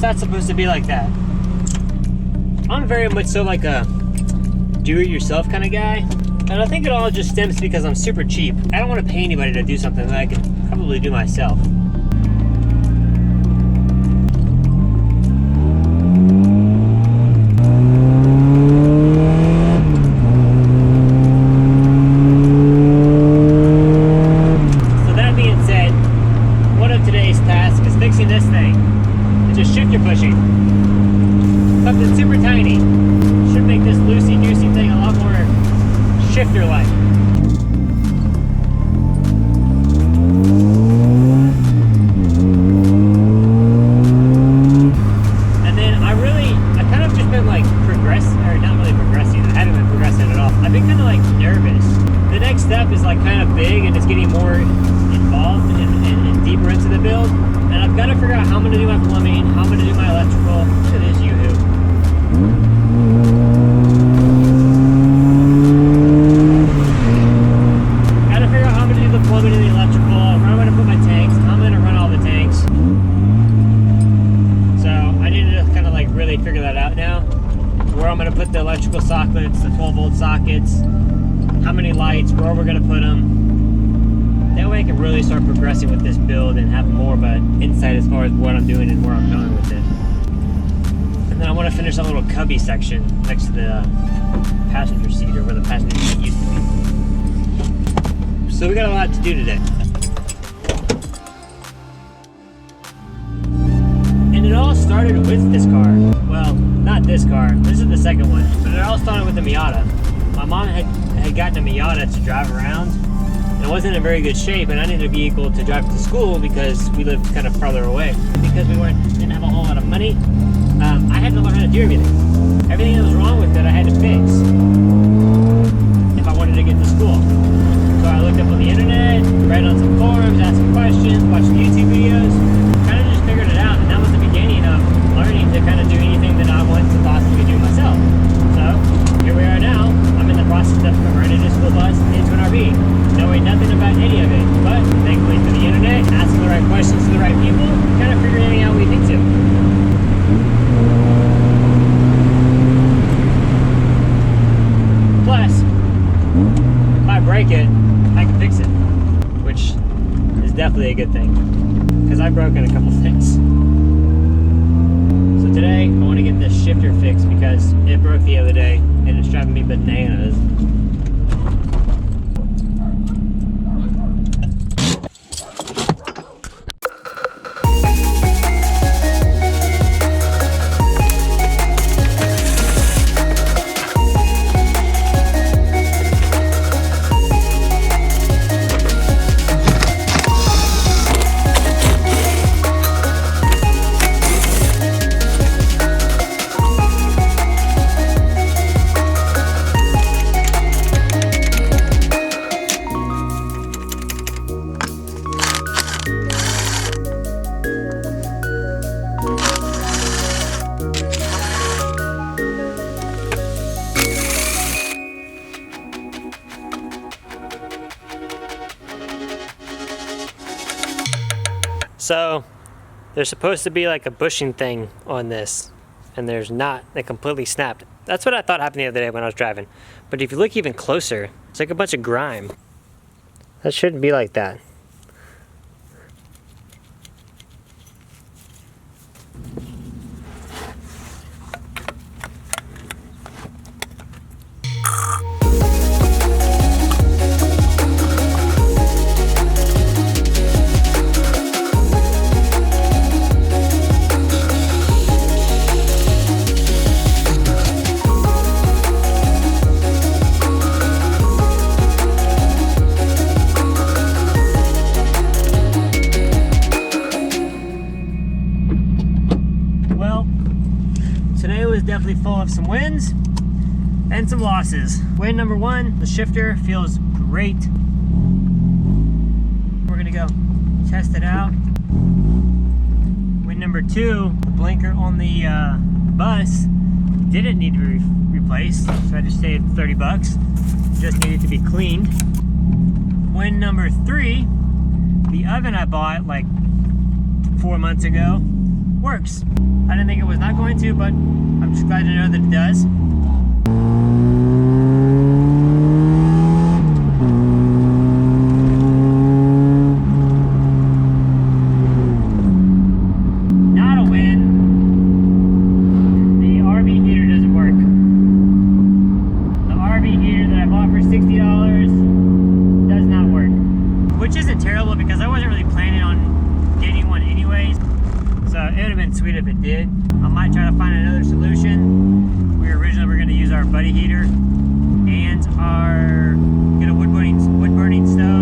not supposed to be like that. I'm very much so like a do-it-yourself kind of guy. And I think it all just stems because I'm super cheap. I don't want to pay anybody to do something that I can probably do myself. So that being said, one of today's tasks is fixing this thing. It's just shifter pushing. Something super tiny. Should make this loosey-goosey thing a lot more shifter-like. And then I kind of just been like not really progressing. I haven't been progressing at all. I've been kind of like nervous. The next step is like kind of big and it's getting more involved and deeper into the build. And I've got to figure out how I'm going to do my plumbing, how I'm going to do my electrical. Look at this Yoo-hoo. Gotta figure out how I'm gonna do the plumbing and the electrical, where I'm gonna put my tanks, how I'm gonna run all the tanks. So I need to kind of like really figure that out now. Where I'm gonna put the electrical sockets, the 12-volt sockets, how many lights, where we're gonna put them. That way I can really start progressing with this build and have more of an insight as far as what I'm doing and where I'm going with it. And then I want to finish that little cubby section next to the passenger seat, or where the passenger seat used to be. So we got a lot to do today. And it all started with this car. Well, not this car. This is the second one. But it all started with the Miata. My mom had gotten a Miata to drive around. And it wasn't in very good shape, and I needed a vehicle to drive to school because we lived kind of farther away. Because we didn't have a whole lot of money. I had to learn how to do everything. Everything that was wrong with it, I had to fix if I wanted to get to school. So I looked up on the internet, read on some forums, asked some questions, watched some YouTube videos, kind of just figured it out. And that was the beginning of learning to kind of do anything that I wanted to possibly do myself. So here we are now. I'm in the process of converting a school bus into an RV, knowing nothing about any of it. But thankfully for the internet, asking the right questions to the right people, kind of figuring out what we need to. Plus, if I break it, I can fix it, which is definitely a good thing, because I've broken a couple things. So today, I want to get this shifter fixed because it broke the other day and it's driving me bananas. So there's supposed to be like a bushing thing on this, and there's not. It completely snapped. That's what I thought happened the other day when I was driving. But if you look even closer, it's like a bunch of grime. That shouldn't be like that. Definitely full of some wins and some losses. Win number one, the shifter feels great. We're gonna go test it out. Win number two, the blinker on the bus didn't need to be replaced, so I just saved 30 bucks. Just needed to be cleaned. Win number three, the oven I bought like 4 months ago works. I didn't think it was not going to, but I'm just glad to know that it does. Not a win. The RV heater doesn't work. The RV heater that I bought for $60 does not work. Which isn't terrible because I wasn't really planning on getting one anyways. So it would have been sweet if it did. I might try to find another solution. We originally were going to use our buddy heater and get a wood burning stove.